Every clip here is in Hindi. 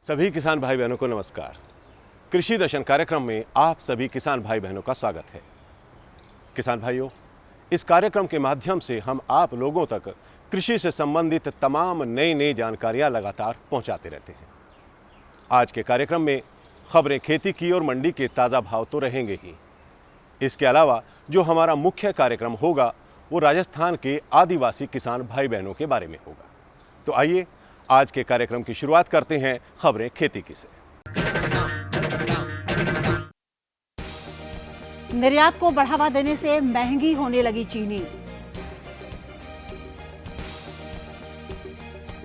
सभी किसान भाई बहनों को नमस्कार। कृषि दर्शन कार्यक्रम में आप सभी किसान भाई बहनों का स्वागत है। किसान भाइयों, इस कार्यक्रम के माध्यम से हम आप लोगों तक कृषि से संबंधित तमाम नई जानकारियां लगातार पहुंचाते रहते हैं। आज के कार्यक्रम में खबरें खेती की और मंडी के ताज़ा भाव तो रहेंगे ही। इसके अलावा जो हमारा मुख्य कार्यक्रम होगा वो राजस्थान के आदिवासी किसान भाई बहनों के बारे में होगा। तो आइए आज के कार्यक्रम की शुरुआत करते हैं खबरें खेती की से। निर्यात को बढ़ावा देने से महंगी होने लगी चीनी।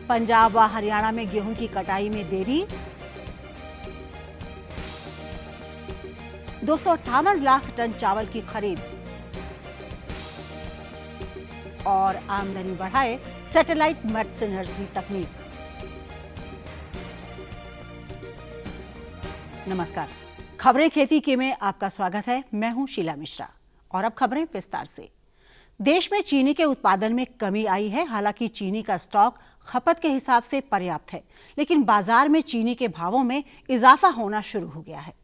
पंजाब व हरियाणा में गेहूं की कटाई में देरी। 258 लाख टन चावल की खरीद और आमदनी बढ़ाए सैटेलाइट मत्स्य नर्सरी तकनीक। नमस्कार, खबरें खेती की में आपका स्वागत है। मैं हूं शीला मिश्रा और अब खबरें विस्तार से। देश में चीनी के उत्पादन में कमी आई है। हालांकि चीनी का स्टॉक खपत के हिसाब से पर्याप्त है, लेकिन बाजार में चीनी के भावों में इजाफा होना शुरू हो गया है।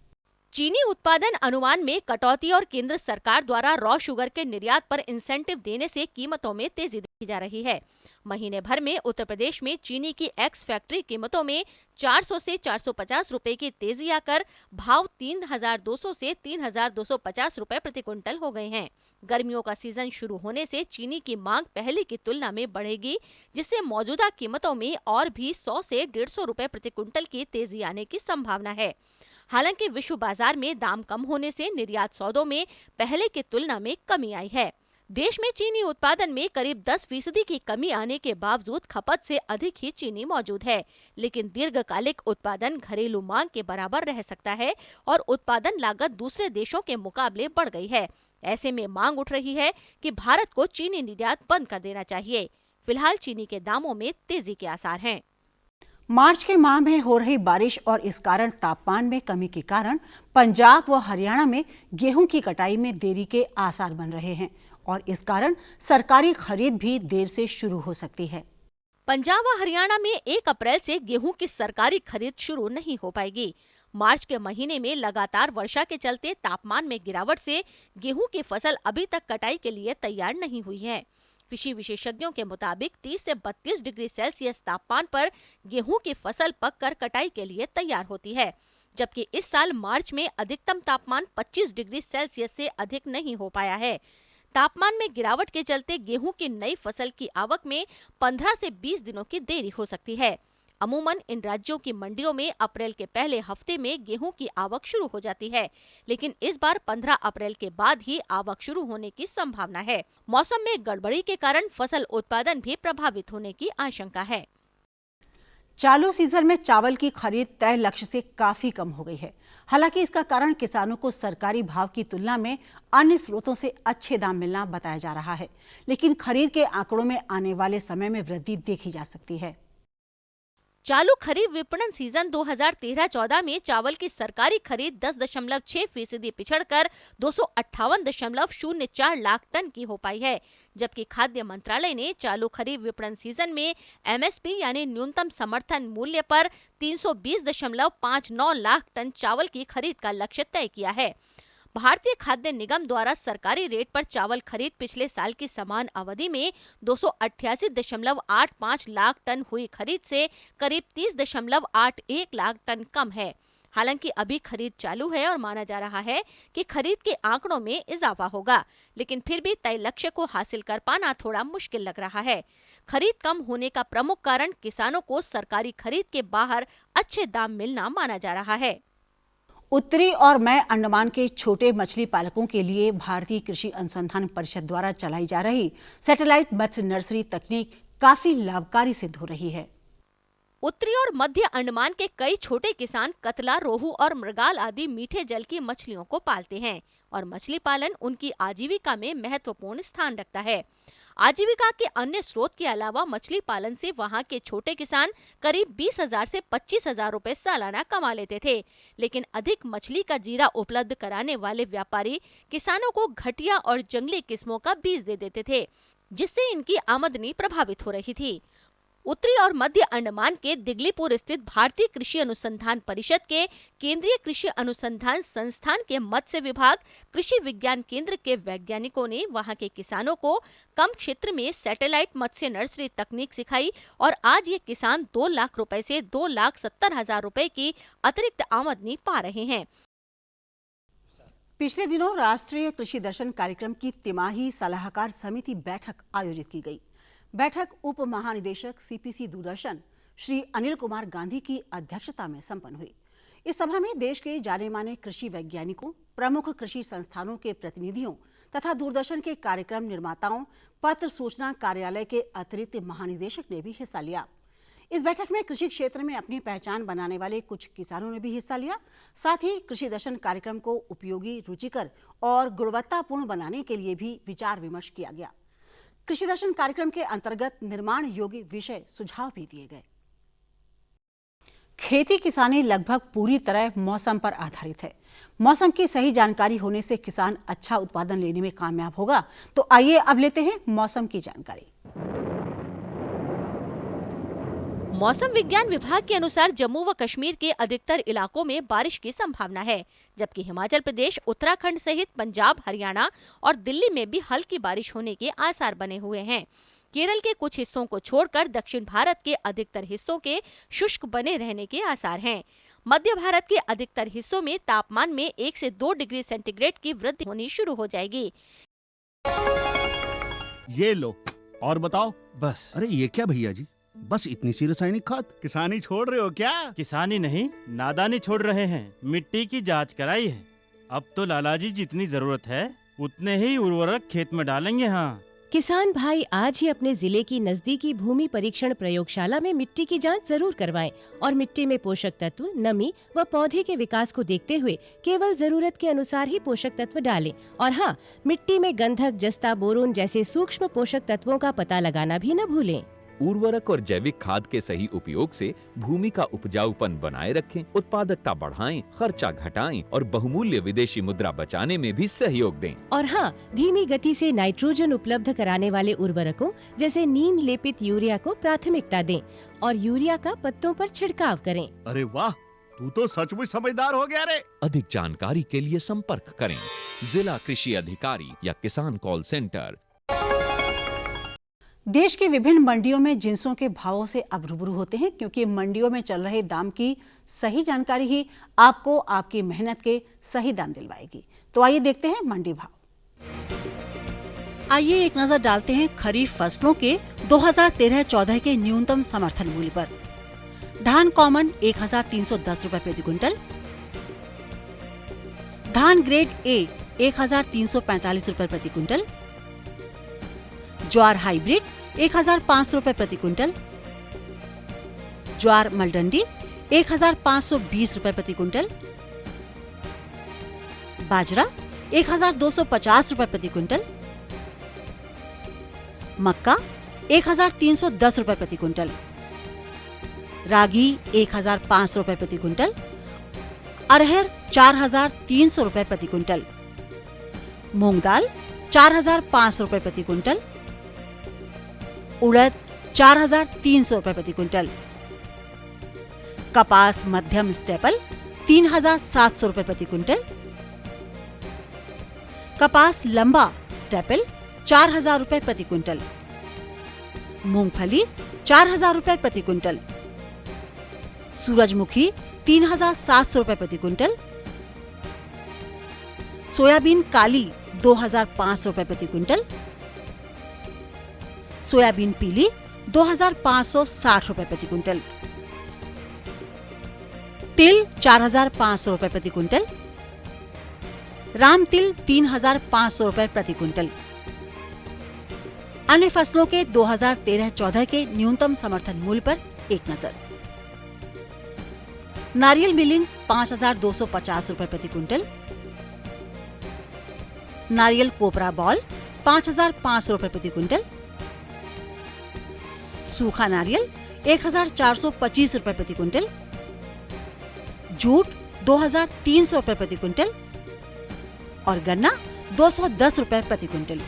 चीनी उत्पादन अनुमान में कटौती और केंद्र सरकार द्वारा रॉ शुगर के निर्यात पर इंसेंटिव देने से कीमतों में तेजी देखी जा रही है। महीने भर में उत्तर प्रदेश में चीनी की एक्स फैक्ट्री कीमतों में 400 से 450 रुपए की तेजी आकर भाव 3,200 से 3,250 रुपए प्रति क्विंटल हो गए हैं। गर्मियों का सीजन शुरू होने से चीनी की मांग पहले की तुलना में बढ़ेगी, जिससे मौजूदा कीमतों में और भी 100 से 150 रुपए प्रति क्विंटल की तेजी आने की संभावना है। हालांकि विश्व बाजार में दाम कम होने से निर्यात सौदों में पहले की तुलना में कमी आई है। देश में चीनी उत्पादन में करीब 10% की कमी आने के बावजूद खपत से अधिक ही चीनी मौजूद है, लेकिन दीर्घकालिक उत्पादन घरेलू मांग के बराबर रह सकता है और उत्पादन लागत दूसरे देशों के मुकाबले बढ़ गई है। ऐसे में मांग उठ रही है कि भारत को चीनी निर्यात बंद कर देना चाहिए। फिलहाल चीनी के दामों में तेजी के आसार हैं। मार्च के माह में हो रही बारिश और इस कारण तापमान में कमी के कारण पंजाब व हरियाणा में गेहूं की कटाई में देरी के आसार बन रहे हैं और इस कारण सरकारी खरीद भी देर से शुरू हो सकती है। पंजाब व हरियाणा में 1 अप्रैल से गेहूं की सरकारी खरीद शुरू नहीं हो पाएगी। मार्च के महीने में लगातार वर्षा के चलते तापमान में गिरावट से गेहूं की फसल अभी तक कटाई के लिए तैयार नहीं हुई है। कृषि विशेषज्ञों के मुताबिक 30 से 32 डिग्री सेल्सियस तापमान पर गेहूं की फसल पककर कटाई के लिए तैयार होती है, जबकि इस साल मार्च में अधिकतम तापमान 25 डिग्री सेल्सियस से अधिक नहीं हो पाया है। तापमान में गिरावट के चलते गेहूं की नई फसल की आवक में 15 से 20 दिनों की देरी हो सकती है। अमूमन इन राज्यों की मंडियों में अप्रैल के पहले हफ्ते में गेहूं की आवक शुरू हो जाती है, लेकिन इस बार 15 अप्रैल के बाद ही आवक शुरू होने की संभावना है। मौसम में गड़बड़ी के कारण फसल उत्पादन भी प्रभावित होने की आशंका है। चालू सीजन में चावल की खरीद तय लक्ष्य से काफी कम हो गई है। हालांकि इसका कारण किसानों को सरकारी भाव की तुलना में अन्य स्रोतों से अच्छे दाम मिलना बताया जा रहा है, लेकिन खरीद के आंकड़ों में आने वाले समय में वृद्धि देखी जा सकती है। चालू खरीफ विपणन सीजन 2013-14 में चावल की सरकारी खरीद 10.6% पिछड़कर 258.04 लाख टन की हो पाई है, जबकि खाद्य मंत्रालय ने चालू खरीफ विपणन सीजन में एमएसपी यानी न्यूनतम समर्थन मूल्य पर 320.59 लाख टन चावल की खरीद का लक्ष्य तय किया है। भारतीय खाद्य निगम द्वारा सरकारी रेट पर चावल खरीद पिछले साल की समान अवधि में 288.85 लाख टन हुई खरीद से करीब 30.81 लाख टन कम है। हालांकि अभी खरीद चालू है और माना जा रहा है कि खरीद के आंकड़ों में इजाफा होगा, लेकिन फिर भी तय लक्ष्य को हासिल कर पाना थोड़ा मुश्किल लग रहा है। खरीद कम होने का प्रमुख कारण किसानों को सरकारी खरीद के बाहर अच्छे दाम मिलना माना जा रहा है। उत्तरी और मध्य अंडमान के छोटे मछली पालकों के लिए भारतीय कृषि अनुसंधान परिषद द्वारा चलाई जा रही सैटेलाइट मत्स्य नर्सरी तकनीक काफी लाभकारी सिद्ध हो रही है। उत्तरी और मध्य अंडमान के कई छोटे किसान कतला, रोहू और मृगाल आदि मीठे जल की मछलियों को पालते हैं और मछली पालन उनकी आजीविका में महत्वपूर्ण स्थान रखता है। आजीविका के अन्य स्रोत के अलावा मछली पालन से वहां के छोटे किसान करीब 20,000 से 25,000 रुपए सालाना कमा लेते थे, लेकिन अधिक मछली का जीरा उपलब्ध कराने वाले व्यापारी किसानों को घटिया और जंगली किस्मों का बीज दे देते थे, जिससे इनकी आमदनी प्रभावित हो रही थी। उत्तरी और मध्य अंडमान के दिगलीपुर स्थित भारतीय कृषि अनुसंधान परिषद के केंद्रीय कृषि अनुसंधान संस्थान के मत्स्य विभाग कृषि विज्ञान केंद्र के वैज्ञानिकों ने वहां के किसानों को कम क्षेत्र में सैटेलाइट मत्स्य नर्सरी तकनीक सिखाई और आज ये किसान 2 लाख रुपए से 2,70,000 रुपए की अतिरिक्त आमदनी पा रहे हैं। पिछले दिनों राष्ट्रीय कृषि दर्शन कार्यक्रम की तिमाही सलाहकार समिति बैठक आयोजित की गई। बैठक उप महानिदेशक सीपीसी दूरदर्शन श्री अनिल कुमार गांधी की अध्यक्षता में संपन्न हुई। इस सभा में देश के जाने माने कृषि वैज्ञानिकों, प्रमुख कृषि संस्थानों के प्रतिनिधियों तथा दूरदर्शन के कार्यक्रम निर्माताओं, पत्र सूचना कार्यालय के अतिरिक्त महानिदेशक ने भी हिस्सा लिया। इस बैठक में कृषि क्षेत्र में अपनी पहचान बनाने वाले कुछ किसानों ने भी हिस्सा लिया। साथ ही कृषि दर्शन कार्यक्रम को उपयोगी, रुचिकर और गुणवत्तापूर्ण बनाने के लिए भी विचार विमर्श किया गया। कृषि दर्शन कार्यक्रम के अंतर्गत निर्माण योग्य विषय सुझाव भी दिए गए। खेती किसानी लगभग पूरी तरह मौसम पर आधारित है। मौसम की सही जानकारी होने से किसान अच्छा उत्पादन लेने में कामयाब होगा। तो आइए अब लेते हैं मौसम की जानकारी। मौसम विज्ञान विभाग के अनुसार जम्मू व कश्मीर के अधिकतर इलाकों में बारिश की संभावना है, जबकि हिमाचल प्रदेश, उत्तराखंड सहित पंजाब, हरियाणा और दिल्ली में भी हल्की बारिश होने के आसार बने हुए हैं। केरल के कुछ हिस्सों को छोड़कर दक्षिण भारत के अधिकतर हिस्सों के शुष्क बने रहने के आसार हैं। मध्य भारत के अधिकतर हिस्सों में तापमान में 1 से 2 डिग्री सेंटीग्रेड की वृद्धि होनी शुरू हो जाएगी। ये लो और बताओ। बस। अरे ये क्या भैया जी, बस इतनी सी रासायनिक खाद? किसानी छोड़ रहे हो क्या? किसानी नहीं, नादानी छोड़ रहे हैं। मिट्टी की जांच कराई है। अब तो लालाजी जितनी जरूरत है उतने ही उर्वरक खेत में डालेंगे। हाँ, किसान भाई आज ही अपने जिले की नजदीकी भूमि परीक्षण प्रयोगशाला में मिट्टी की जांच जरूर करवाएं और मिट्टी में पोषक तत्व, नमी व पौधे के विकास को देखते हुए केवल जरूरत के अनुसार ही पोषक तत्व डालें। और हाँ, मिट्टी में गंधक, जस्ता, बोरोन जैसे सूक्ष्म पोषक तत्वों का पता लगाना भी न भूलें। उर्वरक और जैविक खाद के सही उपयोग से भूमि का उपजाऊपन बनाए रखें, उत्पादकता बढ़ाएं, खर्चा घटाएं और बहुमूल्य विदेशी मुद्रा बचाने में भी सहयोग दें। और हाँ, धीमी गति से नाइट्रोजन उपलब्ध कराने वाले उर्वरकों जैसे नीम लेपित यूरिया को प्राथमिकता दें और यूरिया का पत्तों पर छिड़काव करें। अरे वाह, तू तो सचमुच समझदार हो गया रे। अधिक जानकारी के लिए संपर्क करें जिला कृषि अधिकारी या किसान कॉल सेंटर। देश की विभिन्न मंडियों में जिंसों के भावों से अब रूबरू होते हैं, क्योंकि मंडियों में चल रहे दाम की सही जानकारी ही आपको आपकी मेहनत के सही दाम दिलवाएगी। तो आइए देखते हैं मंडी भाव। आइए एक नजर डालते हैं खरीफ फसलों के 2013-14 के न्यूनतम समर्थन मूल्य पर। धान कॉमन 1310 रुपए प्रति क्विंटल, धान ग्रेड ए 1345 रुपए प्रति क्विंटल, ज्वार हाइब्रिड 1500 रुपए प्रति क्विंटल, ज्वार मलडंडी 1520 रुपए प्रति क्विंटल, बाजरा 1250 रुपए प्रति क्विंटल, मक्का 1310 रुपए प्रति क्विंटल, रागी 1500 रुपए प्रति क्विंटल, अरहर 4300 रुपए प्रति क्विंटल, मूंग दाल 4500 रुपए प्रति क्विंटल, उड़द 4300 रुपए प्रति क्विंटल, कपास मध्यम स्टेपल 3700 रुपए प्रति क्विंटल, कपास लंबा स्टेपल 4000 रुपए प्रति क्विंटल, मूंगफली 4000 रुपए प्रति क्विंटल, सूरजमुखी 3700 रुपए प्रति क्विंटल, सोयाबीन काली 2500 रुपए प्रति क्विंटल, सोयाबीन पीली 2560 रुपए प्रति क्विंटल, तिल 4500 रुपए प्रति क्विंटल, राम तिल 3500 रुपए प्रति क्विंटल। अन्य फसलों के 2013-14 के न्यूनतम समर्थन मूल्य पर एक नजर। नारियल मिलिंग 5250 रुपए प्रति क्विंटल, नारियल कोपरा बॉल 5500 रुपए प्रति क्विंटल, सूखा नारियल 1425 रुपए प्रति क्विंटल, जूट 2300 रुपए प्रति क्विंटल और गन्ना 210 रुपए प्रति क्विंटल।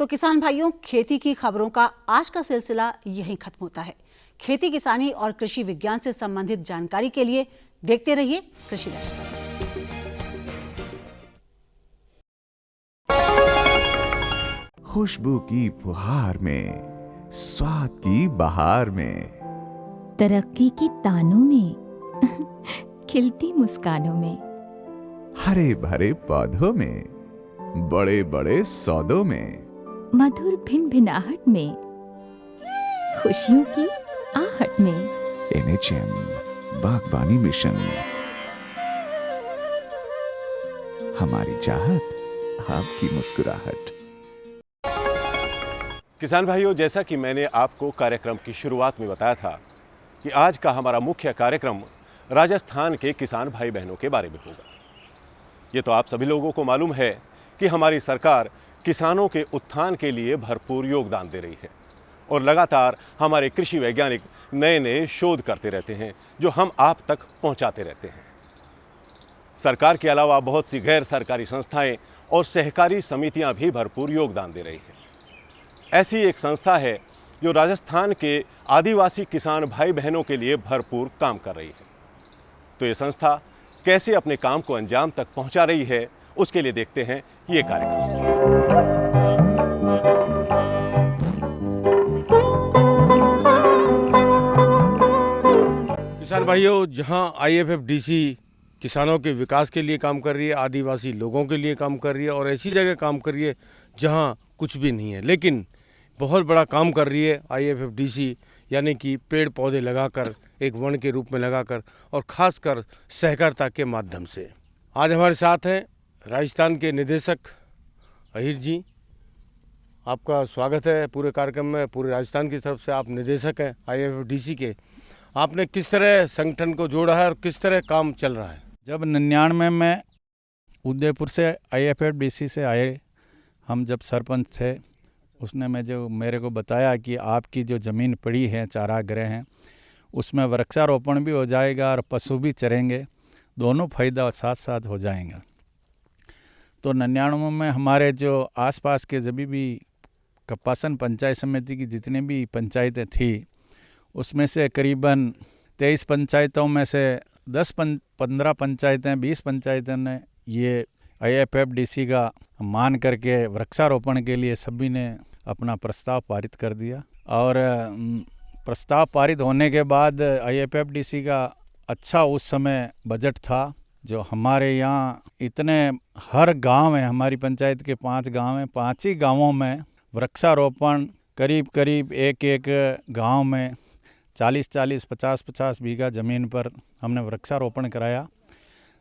तो किसान भाइयों, खेती की खबरों का आज का सिलसिला यहीं खत्म होता है। खेती किसानी और कृषि विज्ञान से संबंधित जानकारी के लिए देखते रहिए कृषि दर्शन। खुशबू की फुहार में, स्वाद की बहार में, तरक्की की तानों में, खिलती मुस्कानों में, हरे भरे पौधों में, बड़े बड़े सौदों में, मधुर भिनभिनाहट में, खुशियों की आहट में। NHM बागवानी मिशन, हमारी चाहत, आपकी मुस्कुराहट। किसान भाइयों, जैसा कि मैंने आपको कार्यक्रम की शुरुआत में बताया था कि आज का हमारा मुख्य कार्यक्रम राजस्थान के किसान भाई बहनों के बारे में होगा। ये तो आप सभी लोगों को मालूम है कि हमारी सरकार किसानों के उत्थान के लिए भरपूर योगदान दे रही है और लगातार हमारे कृषि वैज्ञानिक नए नए शोध करते रहते हैं जो हम आप तक पहुंचाते रहते हैं। सरकार के अलावा बहुत सी गैर सरकारी संस्थाएं और सहकारी समितियां भी भरपूर योगदान दे रही हैं। ऐसी एक संस्था है जो राजस्थान के आदिवासी किसान भाई बहनों के लिए भरपूर काम कर रही है। तो ये संस्था कैसे अपने काम को अंजाम तक पहुंचा रही है, उसके लिए देखते हैं ये कार्यक्रम। किसान भाइयों, जहां IFFDC किसानों के विकास के लिए काम कर रही है, आदिवासी लोगों के लिए काम कर रही है और ऐसी जगह काम कर रही है जहां कुछ भी नहीं है, लेकिन बहुत बड़ा काम कर रही है IFFDC, यानी कि पेड़ पौधे लगाकर, एक वन के रूप में लगाकर और ख़ासकर सहकारिता के माध्यम से। आज हमारे साथ हैं राजस्थान के निदेशक अहिर जी। आपका स्वागत है पूरे कार्यक्रम में। पूरे राजस्थान की तरफ से आप निदेशक हैं IFFDC के। आपने किस तरह संगठन को जोड़ा है और किस तरह काम चल रहा है? जब 99 में उदयपुर से IFFDC से आए, हम जब सरपंच थे, उसने मेरे को बताया कि आपकी जो ज़मीन पड़ी है, चारागृह हैं, उसमें वृक्षारोपण भी हो जाएगा और पशु भी चरेंगे, दोनों फायदा साथ साथ हो जाएंगे। तो 99 में हमारे जो आसपास के जब भी कपासन पंचायत समिति की जितनी भी पंचायतें थी, उसमें से करीबन 23 पंचायतों में से 10-15 पंचायतें, 20 पंचायतों ने ये IFFDC का मान करके वृक्षारोपण के लिए सभी ने अपना प्रस्ताव पारित कर दिया। और प्रस्ताव पारित होने के बाद IFFDC का अच्छा उस समय बजट था, जो हमारे यहाँ इतने हर गांव में, हमारी पंचायत के 5 गांव हैं, 5 ही गांवों में वृक्षारोपण करीब एक गांव में 40-40, 50-50 बीघा ज़मीन पर हमने वृक्षारोपण कराया,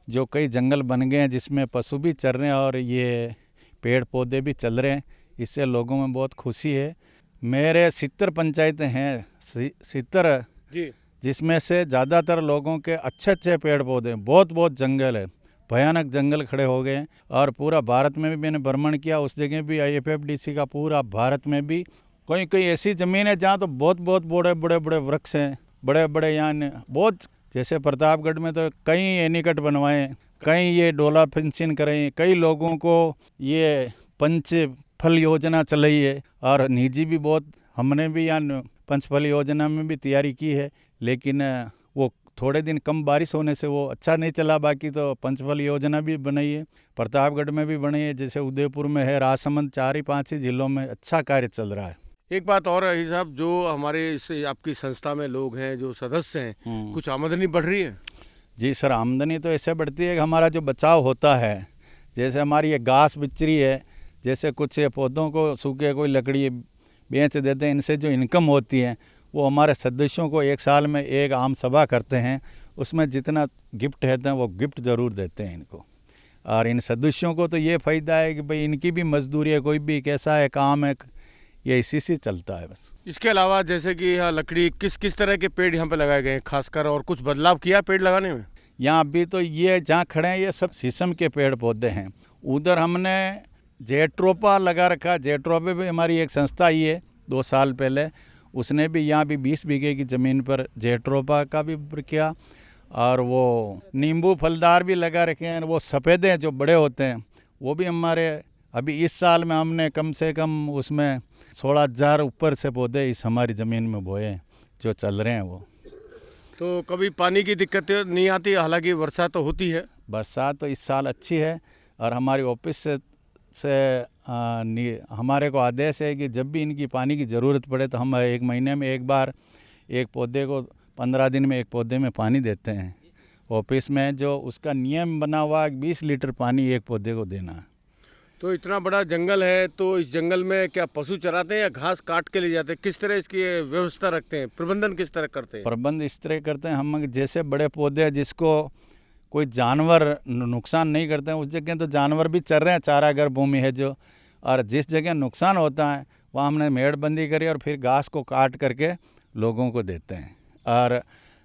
जो कई जंगल बन गए हैं जिसमें पशु भी चर रहे हैं और ये पेड़ पौधे भी चल रहे हैं। इससे लोगों में बहुत खुशी है। मेरे 70 पंचायतें हैं, 70 जी, जिसमें से ज़्यादातर लोगों के अच्छे पेड़ पौधे, बहुत जंगल है, भयानक जंगल खड़े हो गए हैं। और पूरा भारत में भी मैंने भ्रमण किया, उस जगह भी IFFDC का पूरा भारत में भी कोई ऐसी ज़मीन है जहाँ तो बहुत बड़े वृक्ष हैं, बड़े यहाँ बहुत, जैसे प्रतापगढ़ में तो कई एनीकट बनवाए, कई ये डोला फेंसिंग करें, कई लोगों को ये पंचफल योजना चलाई है और निजी भी बहुत, हमने भी यहाँ पंचफल योजना में भी तैयारी की है, लेकिन वो थोड़े दिन कम बारिश होने से वो अच्छा नहीं चला। बाकी तो पंचफल योजना भी बनाई है, प्रतापगढ़ में भी बनी है, जैसे उदयपुर में है, राजसमंद, 4-5 जिलों में अच्छा कार्य चल रहा है। एक बात और है साहब, जो हमारे इस आपकी संस्था में लोग हैं, जो सदस्य हैं, कुछ आमदनी बढ़ रही है? जी सर, आमदनी तो ऐसे बढ़ती है कि हमारा जो बचाव होता है, जैसे हमारी ये घास बिचरी है, जैसे कुछ पौधों को सूखे कोई लकड़ी बेच देते हैं, इनसे जो इनकम होती है वो हमारे सदस्यों को एक साल में एक आम सभा करते हैं, उसमें जितना गिफ्ट रहते हैं वो गिफ्ट ज़रूर देते हैं इनको। और इन सदस्यों को तो ये फ़ायदा है कि भाई इनकी भी मजदूरी है, कोई भी कैसा है काम है, ये इसी से चलता है बस। इसके अलावा जैसे कि यहाँ लकड़ी, किस तरह के पेड़ यहाँ पे लगाए गए हैं खासकर, और कुछ बदलाव किया पेड़ लगाने में? यहाँ अभी तो ये जहाँ खड़े हैं ये सब शीशम के पेड़ पौधे हैं। उधर हमने जेट्रोपा लगा रखा। जेट्रोपा भी हमारी एक संस्था आई है 2 साल पहले, उसने भी यहाँ भी 20 बीघे की ज़मीन पर जेट्रोपा का भी किया। और वो नींबू फलदार भी लगा रखे हैं, वो सफ़ेदे जो बड़े होते हैं वो भी हमारे अभी इस साल में हमने कम से कम उसमें 16,000 ऊपर से पौधे इस हमारी ज़मीन में बोए हैं, जो चल रहे हैं वो। तो कभी पानी की दिक्कत नहीं आती? हालांकि वर्षा तो होती है। बरसात तो इस साल अच्छी है और हमारी ऑफिस से हमारे को आदेश है कि जब भी इनकी पानी की ज़रूरत पड़े तो हम 1 महीने में एक बार एक पौधे को 15 दिन में एक पौधे में पानी देते हैं। ऑफिस में जो उसका नियम बना हुआ 20 लीटर पानी एक पौधे को देना है। तो इतना बड़ा जंगल है, तो इस जंगल में क्या पशु चराते हैं या घास काट के ले जाते हैं? किस तरह इसकी व्यवस्था रखते हैं, प्रबंधन किस तरह करते हैं? प्रबंध इस तरह करते हैं, हम जैसे बड़े पौधे जिसको कोई जानवर नुकसान नहीं करते हैं, उस जगह तो जानवर भी चल रहे हैं, चारागार भूमि है जो, और जिस जगह नुकसान होता है वहाँ हमने मेड़बंदी करी और फिर घास को काट करके लोगों को देते हैं। और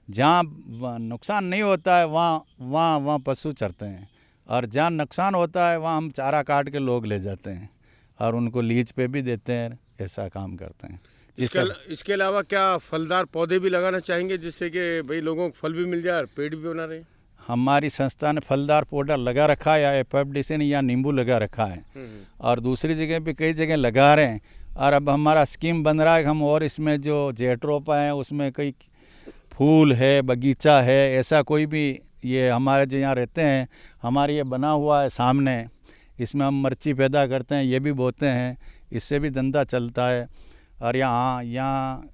जहाँ नुकसान नहीं होता है वहाँ पशु चरते हैं, और जहाँ नुकसान होता है वहाँ हम चारा काट के लोग ले जाते हैं और उनको लीज पे भी देते हैं। ऐसा काम करते हैं। इसके अलावा क्या फलदार पौधे भी लगाना चाहेंगे, जिससे कि भाई लोगों को फल भी मिल जाए और पेड़ भी बना रहे? हमारी संस्था ने फलदार पौधा लगा रखा है, या FFDC ने या नींबू लगा रखा है, और दूसरी जगह पे कई जगह लगा रहे हैं। और अब हमारा स्कीम बन रहा है कि हम और इसमें जो जेट्रोपा है उसमें कई फूल है, बगीचा है, ऐसा कोई भी, ये हमारे जो यहाँ रहते हैं हमारे ये बना हुआ है सामने, इसमें हम मिर्ची पैदा करते हैं, ये भी बोते हैं, इससे भी धंधा चलता है। और यहाँ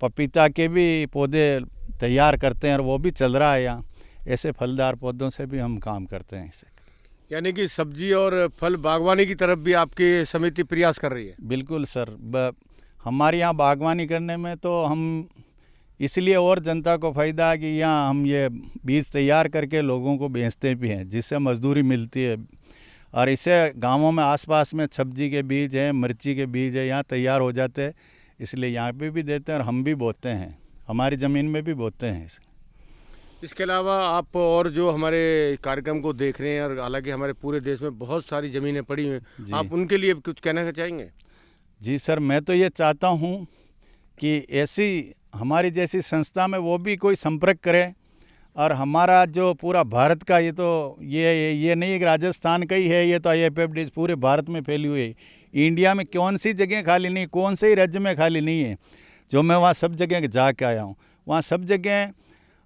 पपीता के भी पौधे तैयार करते हैं और वो भी चल रहा है यहाँ। ऐसे फलदार पौधों से भी हम काम करते हैं इसे। यानी कि सब्जी और फल बागवानी की तरफ भी आपकी समिति प्रयास कर रही है? बिल्कुल सर, हमारे यहाँ बागवानी करने में तो हम इसलिए और जनता को फ़ायदा है कि यहाँ हम ये बीज तैयार करके लोगों को बेचते भी हैं, जिससे मजदूरी मिलती है। और इससे गांवों में आसपास में सब्जी के बीज हैं, मिर्ची के बीज है, यहाँ तैयार हो जाते हैं, इसलिए यहाँ पे भी देते हैं और हम भी बोते हैं, हमारी ज़मीन में भी बोते हैं। इसके अलावा आप और जो हमारे कार्यक्रम को देख रहे हैं, और हालांकि हमारे पूरे देश में बहुत सारी ज़मीनें पड़ी हुई हैं, आप उनके लिए कुछ कहना चाहेंगे? जी सर, मैं तो ये चाहता हूँ कि ऐसी हमारी जैसी संस्था में वो भी कोई संपर्क करे, और हमारा जो पूरा भारत का, ये तो ये नहीं कि राजस्थान का ही है, ये तो IFFD पूरे भारत में फैली हुई है। इंडिया में कौन सी जगह खाली नहीं, कौन से ही राज्य में खाली नहीं है, जो मैं वहाँ सब जगह जाके आया हूँ। वहाँ सब जगह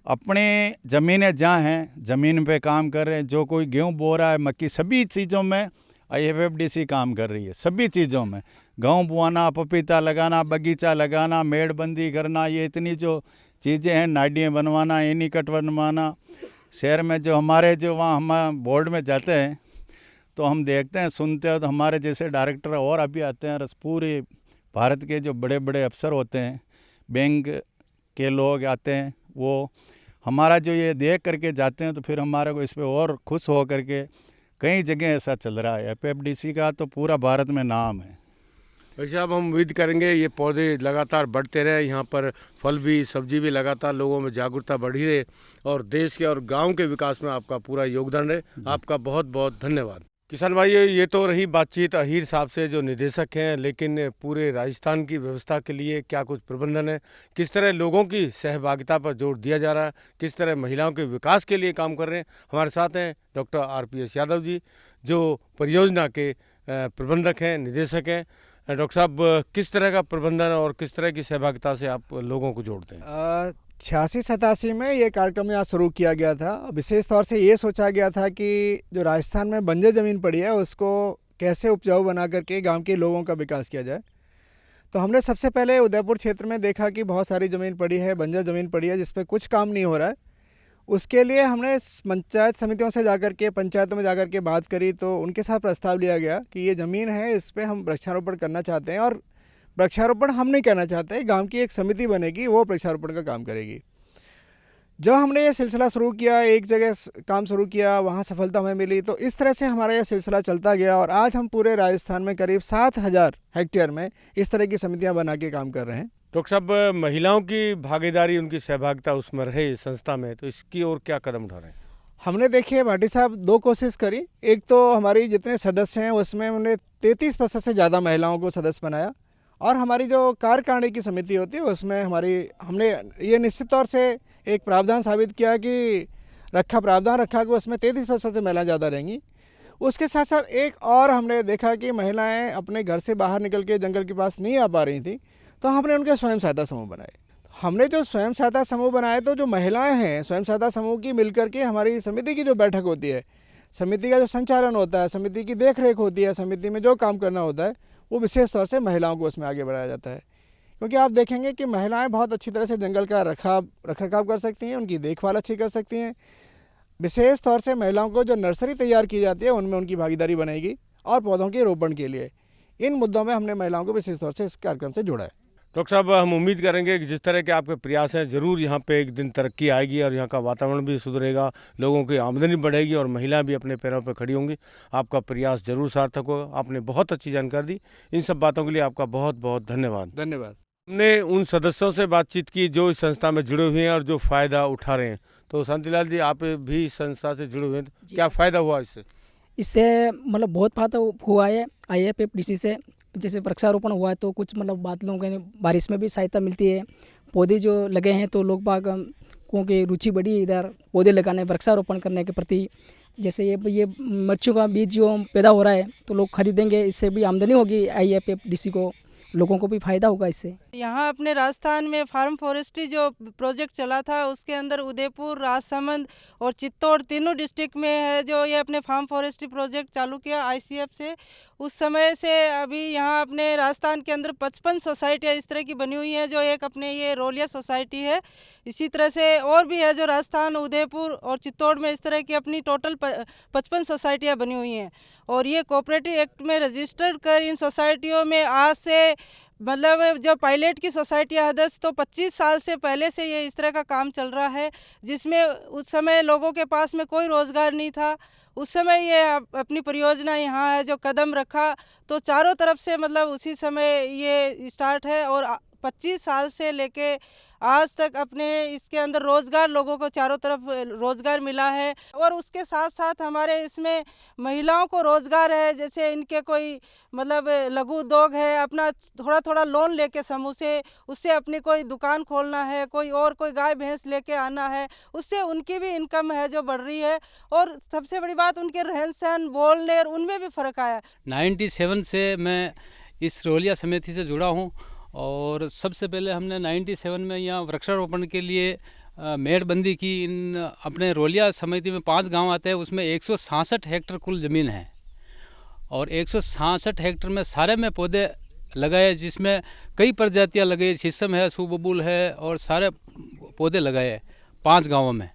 अपने ज़मीनें जहाँ हैं, ज़मीन पे काम कर रहे हैं, जो कोई गेहूँ बो रहा है, मक्की, सभी चीज़ों में IFFDC काम कर रही है। सभी चीज़ों में गेहूँ बोआना, पपीता लगाना, बगीचा लगाना, मेड़बंदी करना, ये इतनी जो चीज़ें हैं, नाडियाँ बनवाना, एनीकट बनवाना, शहर में जो हमारे जो वहाँ हम बोर्ड में जाते हैं तो हम देखते हैं, सुनते हैं, तो हमारे जैसे डायरेक्टर और अभी आते हैं, पूरे भारत के जो बड़े बड़े अफसर होते हैं, बैंक के लोग आते हैं, वो हमारा जो ये देख करके जाते हैं, तो फिर हमारे को इस पर और खुश हो करके कई जगह ऐसा चल रहा है। FFDC का तो पूरा भारत में नाम है। वैसे अब हम उम्मीद करेंगे ये पौधे लगातार बढ़ते रहे, यहाँ पर फल भी सब्जी भी लगातार लोगों में जागरूकता बढ़ी रहे, और देश के और गांव के विकास में आपका पूरा योगदान रहे। आपका बहुत बहुत धन्यवाद। किसान भाइयों, ये तो रही बातचीत अहीर साहब से जो निदेशक हैं, लेकिन पूरे राजस्थान की व्यवस्था के लिए क्या कुछ प्रबंधन है, किस तरह लोगों की सहभागिता पर जोर दिया जा रहा है, किस तरह महिलाओं के विकास के लिए काम कर रहे हैं। हमारे साथ हैं डॉक्टर RPS यादव जी, जो परियोजना के प्रबंधक हैं, निदेशक हैं। डॉक्टर साहब, किस तरह का प्रबंधन और किस तरह की सहभागिता से आप लोगों को जोड़ते हैं? 86-87 में ये कार्यक्रम यहाँ शुरू किया गया था। विशेष तौर से ये सोचा गया था कि जो राजस्थान में बंजर ज़मीन पड़ी है उसको कैसे उपजाऊ बना करके गांव के लोगों का विकास किया जाए। तो हमने सबसे पहले उदयपुर क्षेत्र में देखा कि बहुत सारी ज़मीन पड़ी है, बंजर ज़मीन पड़ी है, जिस पर कुछ काम नहीं हो रहा है। उसके लिए हमने पंचायत समितियों से जाकर के, पंचायतों में जाकर के बात करी, तो उनके साथ प्रस्ताव लिया गया कि ये ज़मीन है, इस पर हम वृक्षारोपण करना चाहते हैं, और वृक्षारोपण हम नहीं करना चाहते, गांव की एक समिति बनेगी, वो वृक्षारोपण का काम करेगी। जब हमने ये सिलसिला शुरू किया, एक जगह काम शुरू किया, वहाँ सफलता हमें मिली, तो इस तरह से हमारा ये सिलसिला चलता गया, और आज हम पूरे राजस्थान में करीब 7,000 हेक्टेयर में इस तरह की समितियाँ बना के काम कर रहे हैं। डॉक्टर साहब, महिलाओं की भागीदारी, उनकी सहभागिता उसमें रहे संस्था में, तो इसकी ओर क्या कदम उठा रहे हैं? हमने देखिए भाटी साहब 2 कोशिश करी। एक तो हमारी जितने सदस्य हैं उसमें हमने 33% से ज़्यादा महिलाओं को सदस्य बनाया, और हमारी जो कार्यकारिणी की समिति होती है उसमें हमने ये निश्चित तौर से एक प्रावधान साबित किया कि प्रावधान रखा कि उसमें 33% से महिलाएं ज़्यादा रहेंगी। उसके साथ साथ एक और हमने देखा कि महिलाएं अपने घर से बाहर निकल के जंगल के पास नहीं आ पा रही थी, तो हमने उनके स्वयं सहायता समूह बनाए। हमने जो स्वयं सहायता समूह बनाए तो जो महिलाएं हैं स्वयं सहायता समूह की मिलकर के हमारी समिति की जो बैठक होती है, समिति का जो संचालन होता है, समिति की देखरेख होती है, समिति में जो काम करना होता है वो विशेष तौर से महिलाओं को उसमें आगे बढ़ाया जाता है। क्योंकि आप देखेंगे कि महिलाएं बहुत अच्छी तरह से जंगल का रखरखाव कर सकती हैं, उनकी देखभाल अच्छी कर सकती हैं। विशेष तौर से महिलाओं को जो नर्सरी तैयार की जाती है उनमें उनकी भागीदारी बनेगी और पौधों के रोपण के लिए इन मुद्दों में हमने महिलाओं को विशेष तौर से इस कार्यक्रम से जोड़ा है। डॉक्टर साहब, हम उम्मीद करेंगे कि जिस तरह के आपके प्रयास हैं ज़रूर यहाँ पे एक दिन तरक्की आएगी और यहाँ का वातावरण भी सुधरेगा, लोगों की आमदनी बढ़ेगी और महिलाएं भी अपने पैरों पर खड़ी होंगी। आपका प्रयास जरूर सार्थक होगा। आपने बहुत अच्छी जानकारी दी। इन सब बातों के लिए आपका बहुत बहुत धन्यवाद। धन्यवाद। हमने उन सदस्यों से बातचीत की जो इस संस्था में जुड़े हुए हैं और जो फ़ायदा उठा रहे हैं। तो शांतिलाल जी, आप भी संस्था से जुड़े हुए हैं, क्या फ़ायदा हुआ इससे? इससे मतलब बहुत फायदा हुआ है IFFDC से। जैसे वृक्षारोपण हुआ है तो कुछ मतलब बादलों के बारिश में भी सहायता मिलती है। पौधे जो लगे हैं तो लोग बाग को की रुचि बढ़ी इधर पौधे लगाने, वृक्षारोपण करने के प्रति। जैसे ये मिर्चों का बीज जो पैदा हो रहा है तो लोग खरीदेंगे, इससे भी आमदनी होगी IFFDC को, लोगों को भी फायदा होगा इससे। यहाँ अपने राजस्थान में फार्म फॉरेस्ट्री जो प्रोजेक्ट चला था उसके अंदर उदयपुर, राजसमंद और चित्तौड़ तीनों डिस्ट्रिक्ट में है जो ये अपने फार्म फॉरेस्ट्री प्रोजेक्ट चालू किया ICF से। उस समय से अभी यहाँ अपने राजस्थान के अंदर 55 सोसाइटियाँ इस तरह की बनी हुई हैं, जो एक अपने ये रोलिया सोसाइटी है। इसी तरह से और भी है जो राजस्थान, उदयपुर और चित्तौड़ में इस तरह की अपनी टोटल 55 सोसाइटियाँ बनी हुई हैं। और ये कोऑपरेटिव एक्ट में रजिस्टर्ड कर इन सोसाइटियों में आज से मतलब जो पायलट की सोसाइटियाँ है 10, तो 25 साल से पहले से ये इस तरह का काम चल रहा है, जिसमें उस समय लोगों के पास में कोई रोज़गार नहीं था। उस समय ये अपनी परियोजना यहाँ है जो कदम रखा तो चारों तरफ से मतलब उसी समय ये स्टार्ट है और 25 साल से लेके आज तक अपने इसके अंदर रोज़गार, लोगों को चारों तरफ रोज़गार मिला है। और उसके साथ साथ हमारे इसमें महिलाओं को रोज़गार है, जैसे इनके कोई मतलब लघु उद्योग है, अपना थोड़ा थोड़ा लोन लेके समूह से उससे अपनी कोई दुकान खोलना है, कोई गाय भैंस लेके आना है, उससे उनकी भी इनकम है जो बढ़ रही है। और सबसे बड़ी बात उनके रहन सहन, बोलने उनमें भी फ़र्क आया। 97 से मैं इस रोलिया समिति से जुड़ा हूँ और सबसे पहले हमने 97 में यहाँ वृक्षारोपण के लिए मेड़बंदी की। इन अपने रोलिया समिति में 5 गांव आते हैं, उसमें 166 हेक्टेयर कुल ज़मीन है और 166 हेक्टेयर में सारे में पौधे लगाए, जिसमें कई प्रजातियाँ लगे, शीशम है, सूबबुल है और सारे पौधे लगाए 5 गाँवों में।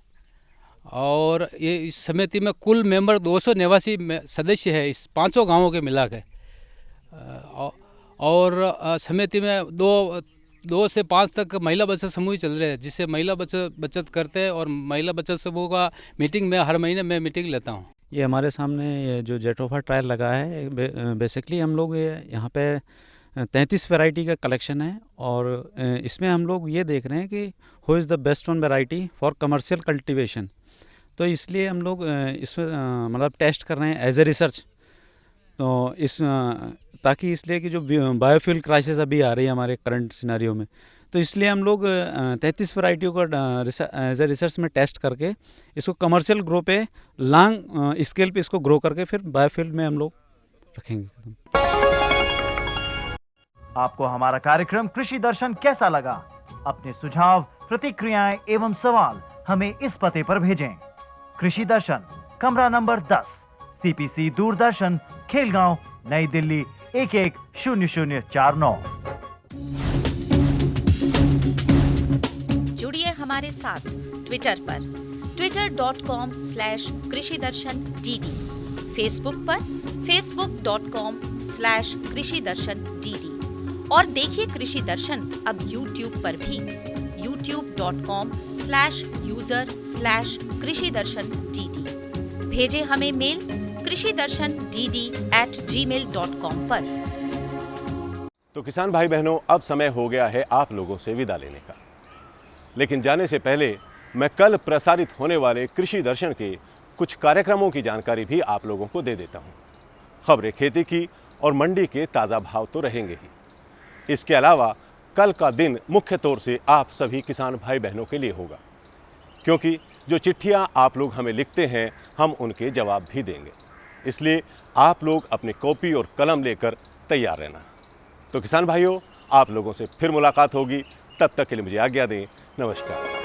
और ये इस समिति में कुल मेंबर 289 सदस्य है इस 5 गाँवों के मिला के। और समिति में 2 से 5 तक महिला बचत समूह ही चल रहे हैं, जिससे महिला बचत करते हैं और महिला बचत समूह का मीटिंग में हर महीने मैं मीटिंग लेता हूँ। ये हमारे सामने ये जो जेटोफा ट्रायल लगा है, बेसिकली हम लोग यहाँ पे 33 वैरायटी का कलेक्शन है और इसमें हम लोग ये देख रहे हैं कि who is the best one variety for commercial cultivation. तो इसलिए हम लोग इसमें मतलब टेस्ट कर रहे हैं एज ए रिसर्च। तो ताकि इसलिए कि जो बायोफ्यूल क्राइसिस अभी आ रही है हमारे करंट सिनेरियो में, तो इसलिए हम लोग 33 वैरायटियों को एज ए रिसर्च में टेस्ट करके इसको कमर्शियल ग्रो पे लॉन्ग स्केल पे इसको ग्रो करके फिर बायोफ्यूल में हम लोग रखेंगे। आपको हमारा कार्यक्रम कृषि दर्शन कैसा लगा? अपने सुझाव, प्रतिक्रियाएं एवं सवाल हमें इस पते पर भेजें। कृषि दर्शन, कमरा नंबर 10, CPC दूरदर्शन, खेलगांव, नई दिल्ली 110049। जुड़िए हमारे साथ ट्विटर पर twitter.com/कृषिदर्शन-dd, फेसबुक पर facebook.com/कृषिदर्शन-dd और देखिए कृषि दर्शन अब YouTube पर भी youtube.com/user/कृषिदर्शन-dd। भेजे हमें मेल कृषिदर्शन-dd@gmail.com पर। तो किसान भाई बहनों, अब समय हो गया है आप लोगों से विदा लेने का। लेकिन जाने से पहले मैं कल प्रसारित होने वाले कृषि दर्शन के कुछ कार्यक्रमों की जानकारी भी आप लोगों को दे देता हूं। खबरें खेती की और मंडी के ताज़ा भाव तो रहेंगे ही। इसके अलावा कल का दिन मुख्य तौर से आप सभी किसान भाई बहनों के लिए होगा, क्योंकि जो चिट्ठियां आप लोग हमें लिखते हैं हम उनके जवाब भी देंगे। इसलिए आप लोग अपनी कॉपी और कलम लेकर तैयार रहना। तो किसान भाइयों, आप लोगों से फिर मुलाकात होगी, तब तक के लिए मुझे आज्ञा दें। नमस्कार।